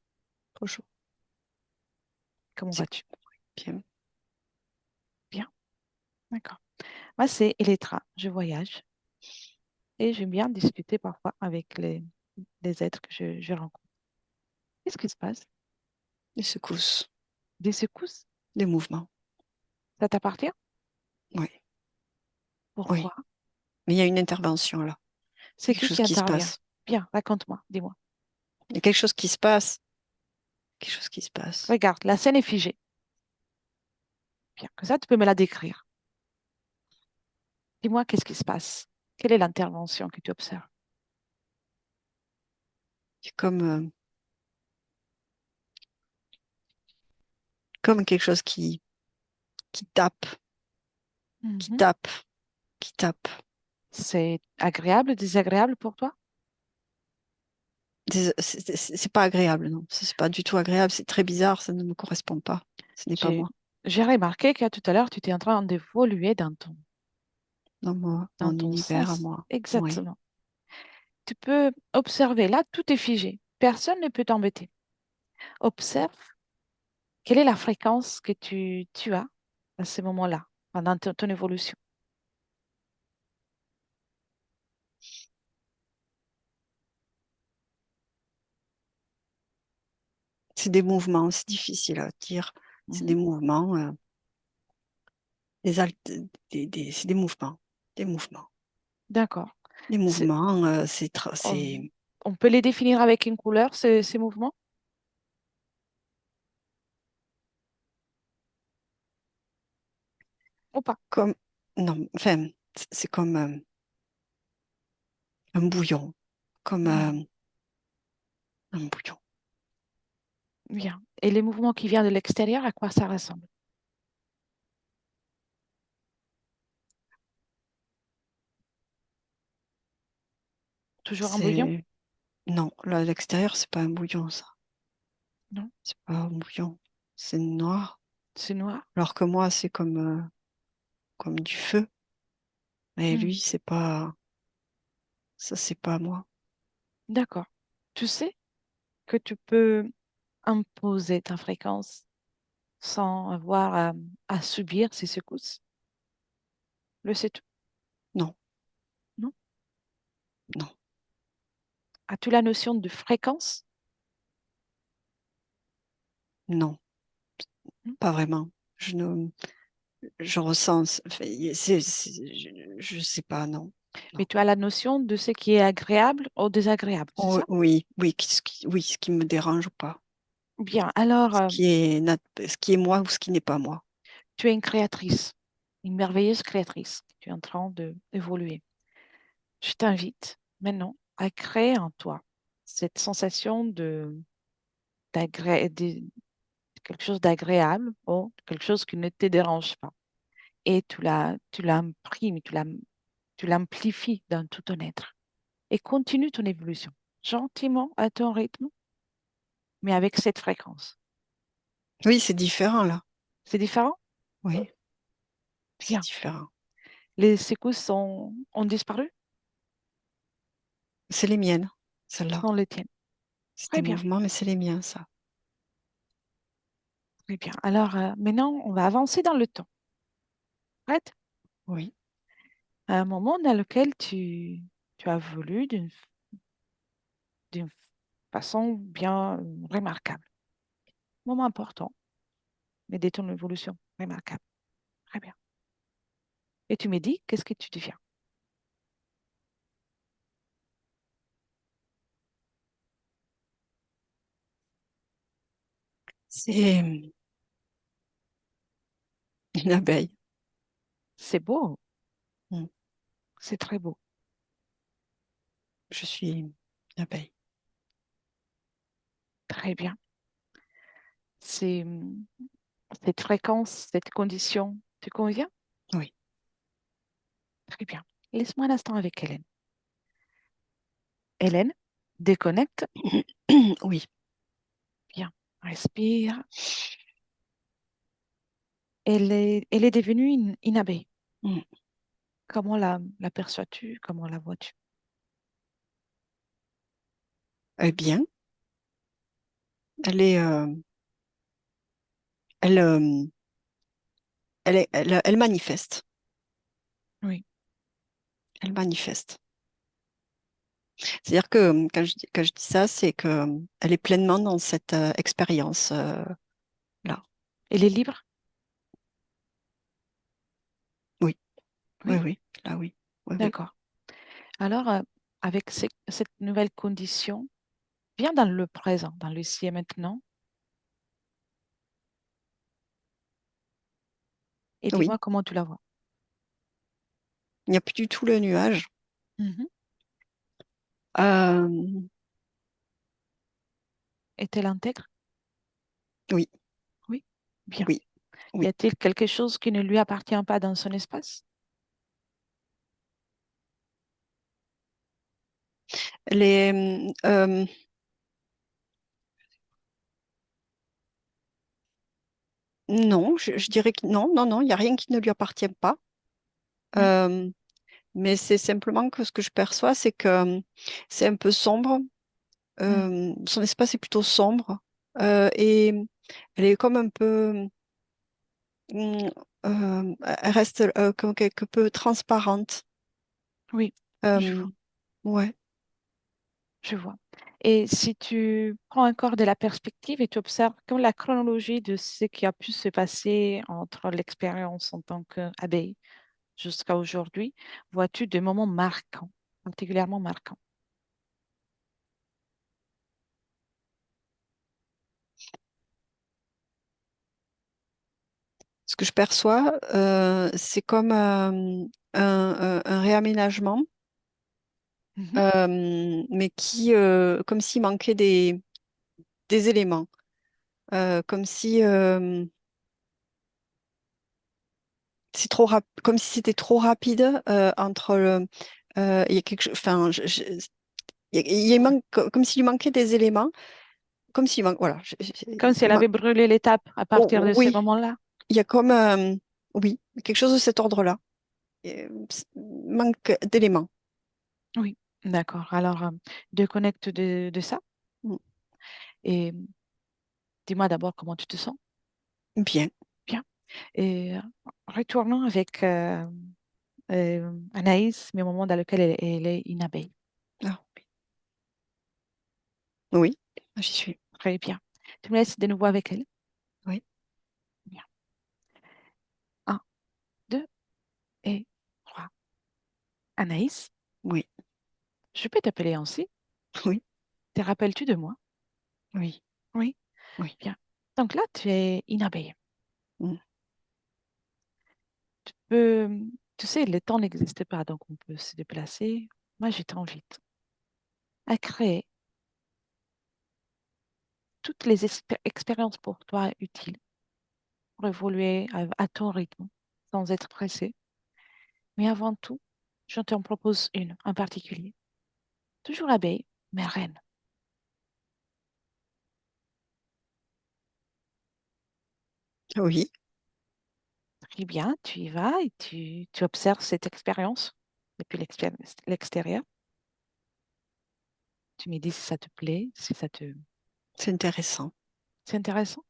Speaker 1: Trop chaud.
Speaker 2: Comment
Speaker 1: C'est
Speaker 2: vas-tu?
Speaker 1: bien.
Speaker 2: Bien, d'accord. Moi, c'est Elettra. Je voyage et j'aime bien discuter parfois avec les êtres que je rencontre. Qu'est-ce qui se passe?
Speaker 1: des secousses,
Speaker 2: Des secousses?
Speaker 1: des mouvements.
Speaker 2: Ça t'appartient?
Speaker 1: Oui,
Speaker 2: Pourquoi?
Speaker 1: oui. Mais il y a une intervention là.
Speaker 2: C'est
Speaker 1: Quelque chose
Speaker 2: qui
Speaker 1: qui se
Speaker 2: intervient?
Speaker 1: passe.
Speaker 2: Bien, raconte-moi, dis-moi.
Speaker 1: Il y a quelque chose qui se passe. Quelque chose qui se passe.
Speaker 2: Regarde, la scène est figée. Bien, que ça, tu peux me la décrire. Dis-moi, qu'est-ce qui se passe? Quelle est l'intervention que tu observes?
Speaker 1: C'est comme quelque chose qui tape, qui
Speaker 2: Mhm.
Speaker 1: tape, qui tape.
Speaker 2: C'est agréable, désagréable pour toi?
Speaker 1: C'est pas agréable, non. C'est pas du tout agréable. C'est très bizarre. Ça ne me correspond pas. Ce n'est pas
Speaker 2: J'ai,
Speaker 1: moi.
Speaker 2: j'ai remarqué que tout à l'heure, tu étais en train d'évoluer
Speaker 1: Dans
Speaker 2: dans
Speaker 1: mon
Speaker 2: ton
Speaker 1: univers à
Speaker 2: sens.
Speaker 1: moi. Oui.
Speaker 2: Exactement. Tu peux observer, là, tout est figé. Personne ne peut t'embêter. Observe quelle est la fréquence que tu as à ce moment-là, pendant ton évolution.
Speaker 1: C'est des mouvements. C'est difficile à dire. C'est
Speaker 2: Mhm.
Speaker 1: des mouvements. Des, alt- c'est des mouvements. Des mouvements.
Speaker 2: D'accord.
Speaker 1: Des
Speaker 2: C'est-
Speaker 1: mouvements.
Speaker 2: on, on peut les définir avec une couleur, ces mouvements, ou pas?
Speaker 1: Comme. Non, enfin, c'est comme un bouillon. Comme
Speaker 2: Bien,
Speaker 1: un bouillon.
Speaker 2: bien. Et les mouvements qui viennent de l'extérieur, à quoi ça ressemble? Toujours un bouillon?
Speaker 1: C'est. Non, là, à l'extérieur, c'est pas un bouillon, ça.
Speaker 2: Non,
Speaker 1: C'est pas un bouillon. C'est noir.
Speaker 2: c'est noir.
Speaker 1: Alors que moi, c'est comme du feu. Et
Speaker 2: Hmm.
Speaker 1: lui, c'est pas. Ça, c'est pas moi.
Speaker 2: D'accord. Tu sais que tu peux imposer ta fréquence sans avoir à subir ces secousses. Le sais-tu?
Speaker 1: Non,
Speaker 2: Non?
Speaker 1: non,
Speaker 2: As-tu la notion de fréquence?
Speaker 1: non,
Speaker 2: Non.
Speaker 1: pas vraiment. Je ne. Je ressens. Enfin, je sais pas, non. Non.
Speaker 2: Mais tu as la notion de ce qui est agréable ou désagréable, c'est
Speaker 1: Oh,
Speaker 2: ça?
Speaker 1: oui, oui, oui, ce qui me dérange ou pas.
Speaker 2: Bien, alors,
Speaker 1: Ce qui est moi ou ce qui n'est pas moi.
Speaker 2: tu es une créatrice, une merveilleuse créatrice. Tu es en train d'évoluer. Je t'invite maintenant à créer en toi cette sensation de quelque chose d'agréable ou quelque chose qui ne te dérange pas. Et tu l'imprimes, tu l'amplifies dans tout ton être. Et continue ton évolution, gentiment, à ton rythme, mais avec cette fréquence.
Speaker 1: Oui, c'est différent là.
Speaker 2: C'est différent?
Speaker 1: Oui, c'est
Speaker 2: Bien.
Speaker 1: différent.
Speaker 2: Les secousses ont disparu?
Speaker 1: C'est les miennes, celles-là.
Speaker 2: Sont les tiennes.
Speaker 1: C'est
Speaker 2: Très
Speaker 1: des
Speaker 2: bien,
Speaker 1: mouvements, mais c'est les miens, ça.
Speaker 2: très bien. Alors, maintenant, on va avancer dans le temps. Prête?
Speaker 1: Oui.
Speaker 2: À un moment dans lequel tu as voulu d'une façon bien remarquable. Moment important, mais de ton évolution remarquable. Très bien. Et tu me dis, qu'est-ce que tu deviens?
Speaker 1: C'est une abeille.
Speaker 2: C'est beau,
Speaker 1: Mm.
Speaker 2: c'est très beau.
Speaker 1: Je suis une abeille.
Speaker 2: Très bien. C'est cette fréquence, cette condition, te convient?
Speaker 1: Oui.
Speaker 2: Très bien. Laisse-moi un instant avec Hélène. Hélène, déconnecte.
Speaker 1: Oui.
Speaker 2: Bien. Respire. Elle est devenue une abeille.
Speaker 1: Mm.
Speaker 2: Comment l'aperçois-tu? Comment la vois-tu?
Speaker 1: Eh bien, elle est, elle, elle manifeste.
Speaker 2: Oui.
Speaker 1: Elle manifeste. C'est-à-dire que quand je dis ça, c'est que elle est pleinement dans cette expérience là.
Speaker 2: Et les livres?
Speaker 1: Oui, oui,
Speaker 2: Oui,
Speaker 1: oui, là, oui, oui, oui.
Speaker 2: d'accord. Alors, avec cette nouvelle condition, viens dans le présent, dans le ici et maintenant, et
Speaker 1: Oui,
Speaker 2: dis-moi comment tu la vois.
Speaker 1: il n'y a plus du tout le nuage.
Speaker 2: Mhm.
Speaker 1: Euh,
Speaker 2: Est-elle intègre?
Speaker 1: oui,
Speaker 2: Oui. Bien.
Speaker 1: oui,
Speaker 2: Y
Speaker 1: oui.
Speaker 2: a-t-il quelque chose qui ne lui appartient pas dans son espace?
Speaker 1: Les, non, je dirais que non, non, non, il n'y a rien qui ne lui appartient pas.
Speaker 2: Oui.
Speaker 1: Euh, mais c'est simplement que ce que je perçois, c'est que c'est un peu sombre.
Speaker 2: Mm.
Speaker 1: Son espace est plutôt sombre et elle est comme un peu, hum, elle reste comme quelque peu transparente.
Speaker 2: Oui, je
Speaker 1: Euh,
Speaker 2: vois.
Speaker 1: ouais.
Speaker 2: Je vois. Et si tu prends encore de la perspective et tu observes comme la chronologie de ce qui a pu se passer entre l'expérience en tant qu'abeille jusqu'à aujourd'hui, vois-tu des moments marquants, particulièrement marquants?
Speaker 1: Ce que je perçois, c'est comme un réaménagement,
Speaker 2: Mhm.
Speaker 1: mais qui, comme s'il manquait des éléments, comme si comme si c'était trop rapide entre il y a quelque chose, enfin, il manque, comme s'il lui manquait des éléments, comme s'il manque, voilà,
Speaker 2: Comme si elle
Speaker 1: comment,
Speaker 2: avait brûlé l'étape à partir
Speaker 1: oh,
Speaker 2: de ce
Speaker 1: oui,
Speaker 2: moment-là.
Speaker 1: il y a comme, oui, quelque chose de cet ordre-là. Manque d'éléments.
Speaker 2: Oui, d'accord. Alors, déconnecte de ça
Speaker 1: Mm.
Speaker 2: et dis-moi d'abord comment tu te sens.
Speaker 1: Bien.
Speaker 2: Bien. Et retournons avec Anaïs, mais au moment dans lequel elle est une abeille.
Speaker 1: Ah, oui, j'y suis.
Speaker 2: Très bien. Tu me laisses de nouveau avec elle.
Speaker 1: Oui,
Speaker 2: Bien. Un, deux et trois. Anaïs,
Speaker 1: oui,
Speaker 2: je peux t'appeler ainsi.
Speaker 1: oui,
Speaker 2: Te rappelles-tu de moi?
Speaker 1: oui,
Speaker 2: Oui.
Speaker 1: oui.
Speaker 2: Bien. Donc là, tu es une abeille.
Speaker 1: Mm.
Speaker 2: Euh, Tu sais, le temps n'existe pas, donc on peut se déplacer. Moi, je t'invite à créer toutes les expériences pour toi utiles pour évoluer à ton rythme, sans être pressé. Mais avant tout, je t'en propose une en particulier. Toujours abeille, mais reine.
Speaker 1: Oui,
Speaker 2: Très bien, tu y vas et tu observes cette expérience depuis l'extérieur. Tu me dis si ça te plaît, si ça te...
Speaker 1: c'est intéressant.
Speaker 2: C'est intéressant?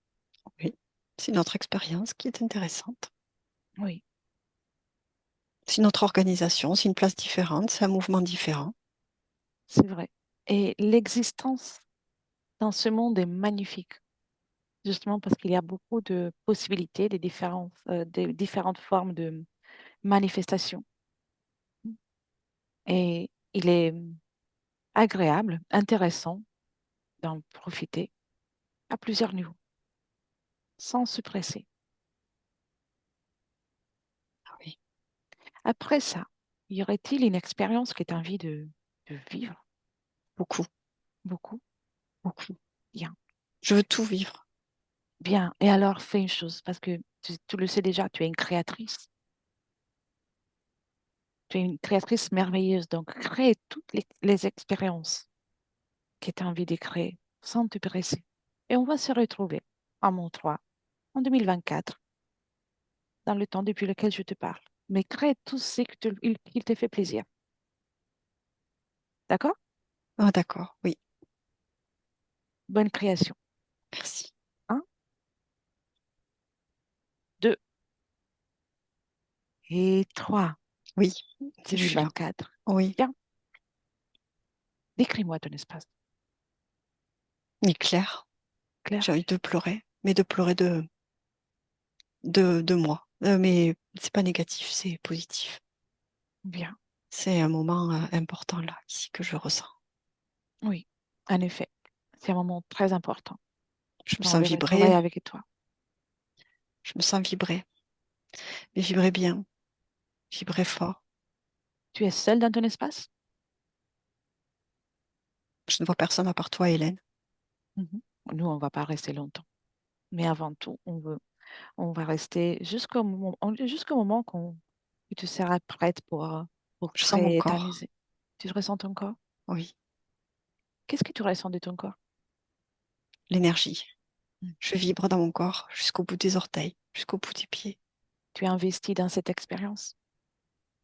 Speaker 1: Oui, c'est notre expérience qui est intéressante.
Speaker 2: Oui,
Speaker 1: C'est notre organisation, c'est une place différente, c'est un mouvement différent.
Speaker 2: c'est vrai. Et l'existence dans ce monde est magnifique, justement parce qu'il y a beaucoup de possibilités, des différentes formes de manifestations. Et il est agréable, intéressant d'en profiter à plusieurs niveaux, sans se presser.
Speaker 1: Ah oui,
Speaker 2: Après ça, y aurait-il une expérience que tu as envie de vivre
Speaker 1: beaucoup,
Speaker 2: beaucoup?
Speaker 1: beaucoup.
Speaker 2: Bien,
Speaker 1: Je veux tout vivre.
Speaker 2: bien. Et alors, fais une chose, parce que tu le sais déjà, tu es une créatrice. Tu es une créatrice merveilleuse, donc crée toutes les expériences que tu as envie de créer sans te presser. Et on va se retrouver à mon 3 en 2024, dans le temps depuis lequel je te parle. Mais crée tout ce qu'il te fait plaisir. D'accord?
Speaker 1: Ah d'accord, oui,
Speaker 2: Bonne création.
Speaker 1: merci.
Speaker 2: Un, deux et trois.
Speaker 1: Oui, je suis là.
Speaker 2: 2024.
Speaker 1: Oui.
Speaker 2: Bien. Décris-moi ton espace.
Speaker 1: ni clair.
Speaker 2: Clair,
Speaker 1: J'ai envie de pleurer, mais de pleurer de moi. Mais c'est pas négatif, c'est positif.
Speaker 2: bien.
Speaker 1: C'est un moment important là, ici, que je ressens.
Speaker 2: Oui, en effet, c'est un moment très important.
Speaker 1: Je me
Speaker 2: J'ai
Speaker 1: sens
Speaker 2: envie de travailler
Speaker 1: vibrer,
Speaker 2: avec toi.
Speaker 1: je me sens vibrer, mais vibrer bien, vibrer fort.
Speaker 2: Tu es seule dans ton espace?
Speaker 1: Je ne vois personne à part toi, Hélène.
Speaker 2: Mhm. Nous, on ne va pas rester longtemps. Mais avant tout, on va rester jusqu'au moment que tu seras prête pour
Speaker 1: Je sens mon corps,
Speaker 2: t'éterniser. Tu te ressens ton corps?
Speaker 1: oui,
Speaker 2: Qu'est-ce que tu ressens de ton corps?
Speaker 1: l'énergie.
Speaker 2: Mm.
Speaker 1: Je vibre dans mon corps jusqu'au bout des orteils, jusqu'au bout des pieds.
Speaker 2: Tu es investi dans cette expérience?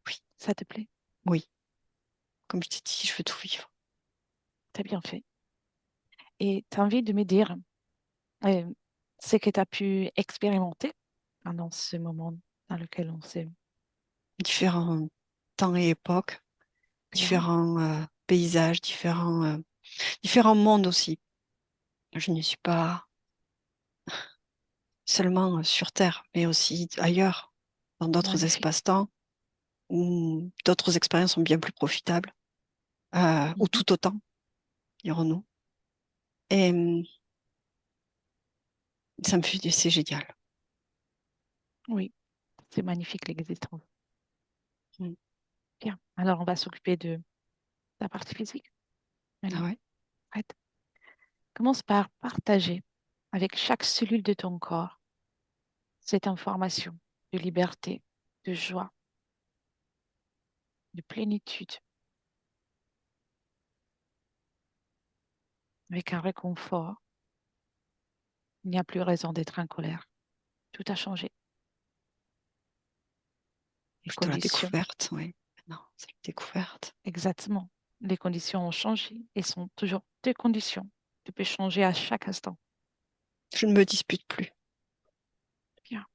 Speaker 1: Oui,
Speaker 2: Ça te plaît?
Speaker 1: oui, comme je t'ai dit, je veux tout vivre.
Speaker 2: T'as bien fait. Et tu as envie de me dire euh, ce que tu as pu expérimenter pendant ce moment dans lequel on s'est
Speaker 1: Différents temps et époques,
Speaker 2: bien.
Speaker 1: différents paysages, différents mondes aussi. Je ne suis pas seulement sur Terre, mais aussi ailleurs, dans d'autres
Speaker 2: Magnifique.
Speaker 1: espaces-temps, où d'autres expériences sont bien plus profitables, ou
Speaker 2: Mhm.
Speaker 1: tout autant, dirons-nous. Et ça me fait, c'est génial.
Speaker 2: Oui, c'est magnifique l'existence.
Speaker 1: Mm.
Speaker 2: Bien. Alors, on va s'occuper de la partie physique
Speaker 1: Ah
Speaker 2: maintenant.
Speaker 1: ouais,
Speaker 2: Prête? Commence par partager avec chaque cellule de ton corps cette information de liberté, de joie, de plénitude, avec un réconfort. Il n'y a plus raison d'être en colère. Tout a changé. Les
Speaker 1: plutôt la
Speaker 2: conditions,
Speaker 1: découverte, oui. Non, c'est la découverte.
Speaker 2: exactement. Les conditions ont changé et sont toujours des conditions. Tu peux changer à chaque instant.
Speaker 1: Je ne me dispute plus.
Speaker 2: Bien.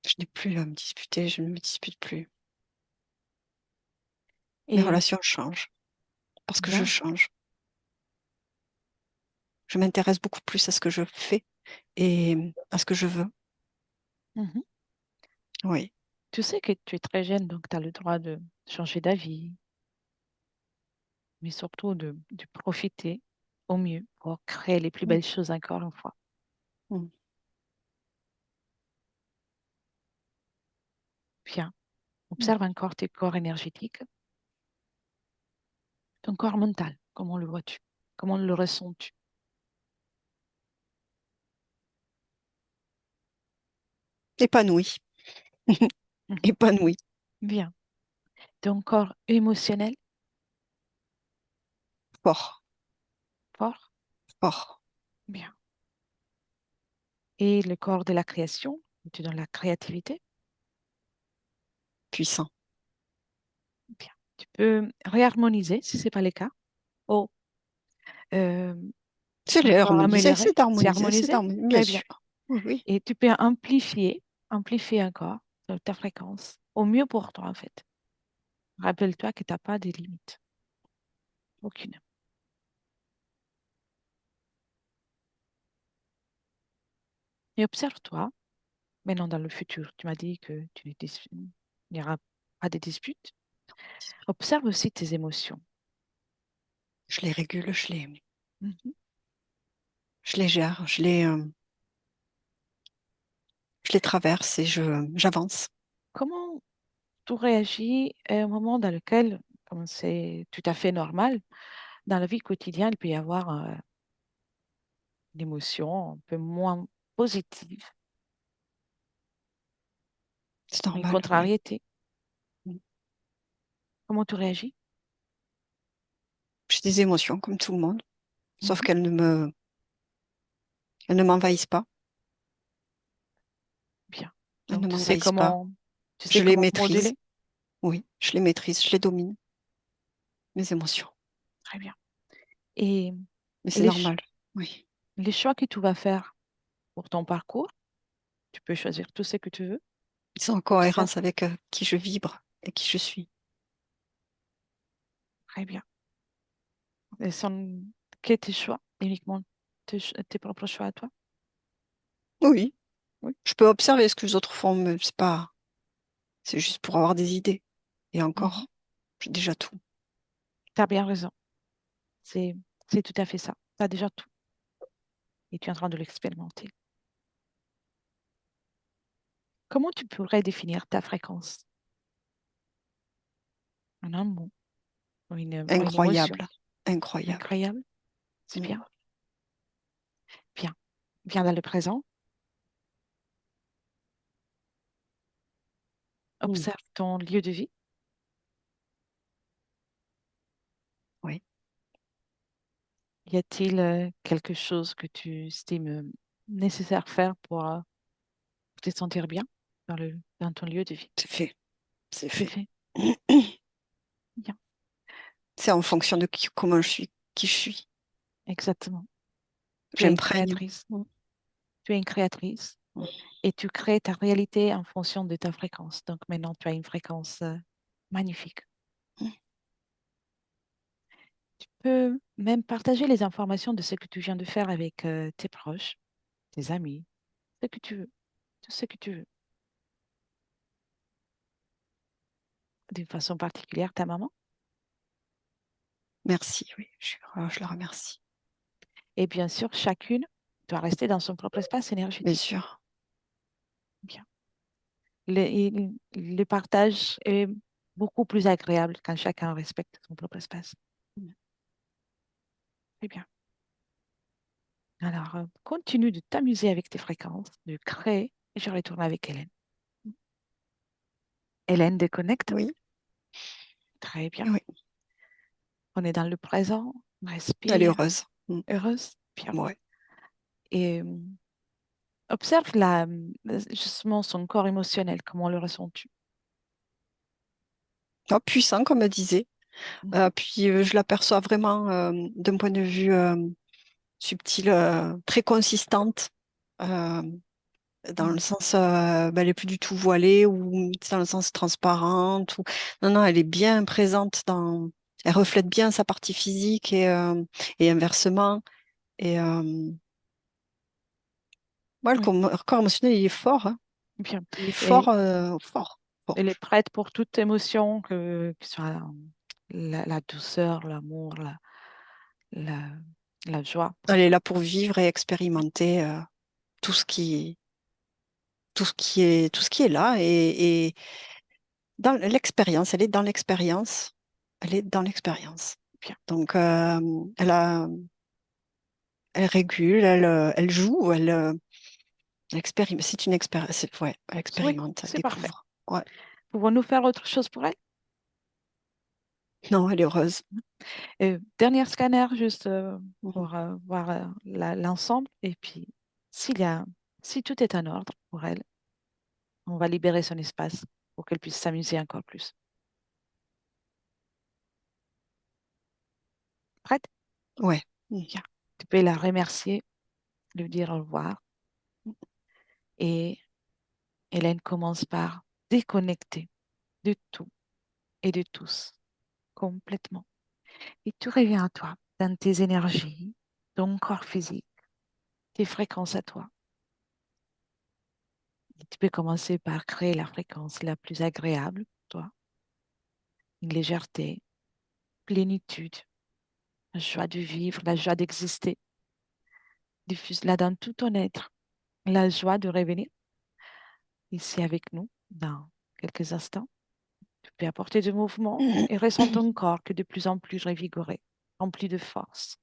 Speaker 1: Je n'ai plus à me disputer, je ne me dispute plus. Mes
Speaker 2: Et
Speaker 1: relations changent parce que je
Speaker 2: bien.
Speaker 1: change. Je m'intéresse beaucoup plus à ce que je fais et à ce que je veux.
Speaker 2: Mhm.
Speaker 1: Oui,
Speaker 2: Tu sais que tu es très jeune, donc tu as le droit de changer d'avis, mais surtout de profiter au mieux pour créer les plus
Speaker 1: mm,
Speaker 2: belles choses encore une fois.
Speaker 1: mm,
Speaker 2: Bien.
Speaker 1: mm.
Speaker 2: Observe encore tes corps énergétiques, ton corps mental. Comment le vois-tu? Comment le ressens-tu?
Speaker 1: Épanoui,
Speaker 2: Mhm.
Speaker 1: épanoui,
Speaker 2: Bien. Ton corps émotionnel,
Speaker 1: fort,
Speaker 2: fort.
Speaker 1: fort,
Speaker 2: Bien. Et le corps de la création, tu es dans la créativité.
Speaker 1: puissant.
Speaker 2: Bien. Tu peux réharmoniser si ce n'est pas le cas. Oh, euh,
Speaker 1: C'est
Speaker 2: encore
Speaker 1: harmonisé,
Speaker 2: améliorer.
Speaker 1: c'est
Speaker 2: C'est
Speaker 1: harmonisé, c'est
Speaker 2: harmonisé.
Speaker 1: harmonisé, bien
Speaker 2: Très bien.
Speaker 1: sûr. Oui, oui.
Speaker 2: Et tu peux amplifier encore ta fréquence au mieux pour toi, en fait. Rappelle-toi que tu n'as pas de limites. Aucune. Et observe-toi maintenant dans le futur. Tu m'as dit que il n'y aura pas de disputes. Observe aussi tes émotions.
Speaker 1: Je les régule,
Speaker 2: Mhm.
Speaker 1: je les gère, je les traverse et j'avance.
Speaker 2: Comment tu réagis à un moment dans lequel, comme c'est tout à fait normal, dans la vie quotidienne, il peut y avoir une émotion un peu moins positive,
Speaker 1: C'est
Speaker 2: une
Speaker 1: normal, oui.
Speaker 2: contrariété. Comment tu réagis?
Speaker 1: J'ai des émotions comme tout le monde, sauf
Speaker 2: Mhm.
Speaker 1: elles ne m'envahissent pas.
Speaker 2: Bien.
Speaker 1: Elles
Speaker 2: Donc,
Speaker 1: ne m'envahissent pas.
Speaker 2: tu sais
Speaker 1: Je les
Speaker 2: comment
Speaker 1: maîtrise.
Speaker 2: moduler?
Speaker 1: Oui, je les maîtrise, je les domine, mes émotions.
Speaker 2: Très bien. Et
Speaker 1: Mais c'est
Speaker 2: les, ch-
Speaker 1: normal. Oui.
Speaker 2: les choix que tu vas faire pour ton parcours, tu peux choisir tout ce que tu veux.
Speaker 1: Ils sont en
Speaker 2: Observe.
Speaker 1: cohérence avec qui je vibre et qui je suis.
Speaker 2: Très bien. Et sont que tes choix, uniquement tes propres choix à toi?
Speaker 1: Oui,
Speaker 2: Oui.
Speaker 1: je peux observer ce que les autres font, mais c'est pas, c'est juste pour avoir des idées. Et
Speaker 2: Mhm.
Speaker 1: encore, j'ai déjà tout.
Speaker 2: Tu as bien raison. C'est, c'est tout à fait ça. Tu as déjà tout et tu es en train de l'expérimenter. Comment tu pourrais définir ta fréquence? En un mot, ou une émotion.
Speaker 1: Incroyable, incroyable.
Speaker 2: Incroyable. C'est
Speaker 1: Mm.
Speaker 2: bien. Bien. Viens dans le présent.
Speaker 1: Mm.
Speaker 2: Observe ton lieu de vie.
Speaker 1: Oui,
Speaker 2: Y a-t-il quelque chose que tu estimes nécessaire faire pour te sentir bien dans ton lieu de vie?
Speaker 1: c'est fait, c'est
Speaker 2: C'est
Speaker 1: fait.
Speaker 2: fait. Bien.
Speaker 1: C'est en fonction de comment je suis, qui je suis.
Speaker 2: Exactement. Tu es une
Speaker 1: J'imprègne.
Speaker 2: créatrice.
Speaker 1: Mm.
Speaker 2: Tu es une créatrice
Speaker 1: Mm.
Speaker 2: et tu crées ta réalité en fonction de ta fréquence. Donc maintenant, tu as une fréquence magnifique. Tu peux même partager les informations de ce que tu viens de faire avec tes proches, tes amis, ce que tu veux, tout ce que tu veux. D'une façon particulière, ta maman.
Speaker 1: Merci, oui, je la remercie.
Speaker 2: Et bien sûr, chacune doit rester dans son propre espace
Speaker 1: Bien
Speaker 2: énergétique.
Speaker 1: sûr.
Speaker 2: Bien. Le partage est beaucoup plus agréable quand chacun respecte son propre espace. Très bien. Alors, continue de t'amuser avec tes fréquences, de créer. Et je retourne avec Hélène. Hélène déconnecte.
Speaker 1: Oui,
Speaker 2: Très bien.
Speaker 1: oui.
Speaker 2: On est dans le présent. On
Speaker 1: Elle est
Speaker 2: respire.
Speaker 1: heureuse. Mm.
Speaker 2: Heureuse. Bien.
Speaker 1: Ouais.
Speaker 2: Et observe justement son corps émotionnel. Comment le ressens-tu?
Speaker 1: Ah, puissant, comme elle disait.
Speaker 2: Mhm.
Speaker 1: Puis je l'aperçois vraiment d'un point de vue subtil, très consistante, euh, dans le
Speaker 2: Mhm.
Speaker 1: sens, elle est plus du tout voilée ou dans le sens transparente. Non, non, elle est bien présente dans. Elle reflète bien sa partie physique et inversement. Et moi,
Speaker 2: Oui,
Speaker 1: le corps émotionnel, il est fort, hein.
Speaker 2: bien.
Speaker 1: Il est
Speaker 2: Et
Speaker 1: fort, fort, fort.
Speaker 2: elle est prête pour toute émotion, que ce soit la douceur, l'amour, la, la joie.
Speaker 1: Elle est là pour vivre et expérimenter tout ce qui, tout ce qui est là et dans l'expérience. Elle est dans l'expérience. Elle est dans l'expérience.
Speaker 2: Bien.
Speaker 1: Donc, elle régule, elle joue, elle expérimente. C'est une expérience. Ouais, elle
Speaker 2: Oui,
Speaker 1: expérimente, elle
Speaker 2: c'est parfait.
Speaker 1: découvre. Ouais.
Speaker 2: Pouvons-nous faire autre chose pour elle?
Speaker 1: Non, elle est heureuse.
Speaker 2: Dernier scanner, juste
Speaker 1: Mhm.
Speaker 2: pour voir l'ensemble. Et puis, s'il y a, si tout est en ordre pour elle, on va libérer son espace pour qu'elle puisse s'amuser encore plus. Prête?
Speaker 1: Ouais. Mhm.
Speaker 2: Bien. Tu peux la remercier, lui dire au revoir. Et Hélène commence par déconnecter de tout et de tous, complètement. Et tu reviens à toi, dans tes énergies, ton corps physique, tes fréquences à toi. Et tu peux commencer par créer la fréquence la plus agréable pour toi, une légèreté, plénitude, la joie de vivre, la joie d'exister. Diffuse-la dans tout ton être, la joie de revenir ici avec nous dans quelques instants. Tu peux apporter du mouvement et ressens ton corps que de plus en plus revigoré, rempli de force.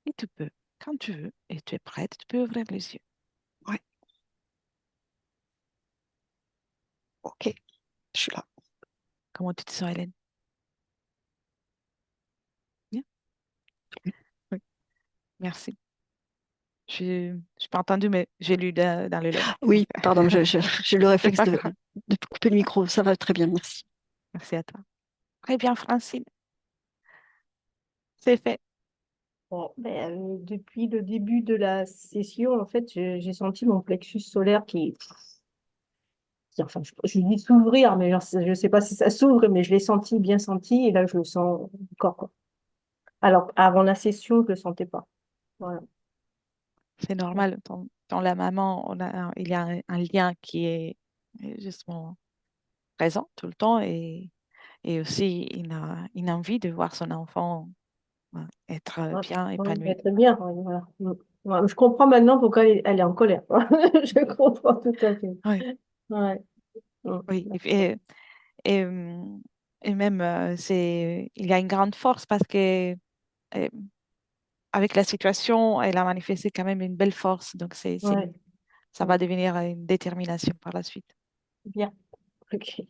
Speaker 2: Et tu peux, quand tu veux, et tu es prête, tu peux ouvrir les yeux.
Speaker 1: Ouais. Ok. Je suis là.
Speaker 2: Comment tu te sens, Hélène? Bien? Oui, merci. Je n'ai pas entendu, mais j'ai lu dans le log. Donc,
Speaker 1: Oui, pardon, j'ai le
Speaker 2: c'est
Speaker 1: réflexe
Speaker 2: pas grave.
Speaker 1: de couper le micro. Ça va très bien, merci.
Speaker 2: Merci à toi. Très bien, Francine. C'est fait.
Speaker 3: Bon, ben, depuis le début de la session, en fait, j'ai senti mon plexus solaire Enfin, je dis s'ouvrir, mais je ne sais pas si ça s'ouvre, mais je l'ai senti, bien senti, et là, je le sens encore, quoi. Alors, avant la session, je ne le sentais pas. Voilà.
Speaker 2: C'est normal. Dans la maman, il y a un lien qui est justement présent tout le temps et aussi une envie de voir son enfant être
Speaker 3: Ouais,
Speaker 2: bien
Speaker 3: ouais,
Speaker 2: épanoui.
Speaker 3: mais très bien. Ouais, voilà. Ouais, je comprends maintenant pourquoi elle est en colère. Je comprends tout à fait.
Speaker 2: Oui,
Speaker 3: Ouais.
Speaker 2: oui. Et, et même, il y a une grande force parce que euh, avec la situation, elle a manifesté quand même une belle force. Donc,
Speaker 3: Ouais.
Speaker 2: ça va devenir une détermination par la suite.
Speaker 3: Bien. Ok.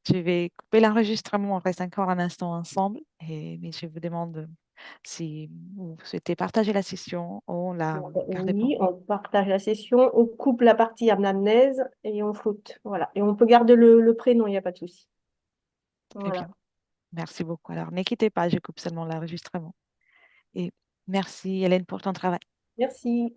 Speaker 2: Je vais couper l'enregistrement. On reste encore un instant ensemble. Mais je vous demande si vous souhaitez partager la session ou la garder pour
Speaker 3: Oui,
Speaker 2: vous.
Speaker 3: on partage la session, on coupe la partie anamnèse et on floute. Voilà. Et on peut garder le prénom, il n'y a pas de souci.
Speaker 2: Très bien.
Speaker 3: Voilà.
Speaker 2: Merci beaucoup. Alors, ne quittez pas. Je coupe seulement l'enregistrement. Et merci, Hélène, pour ton travail.
Speaker 3: Merci.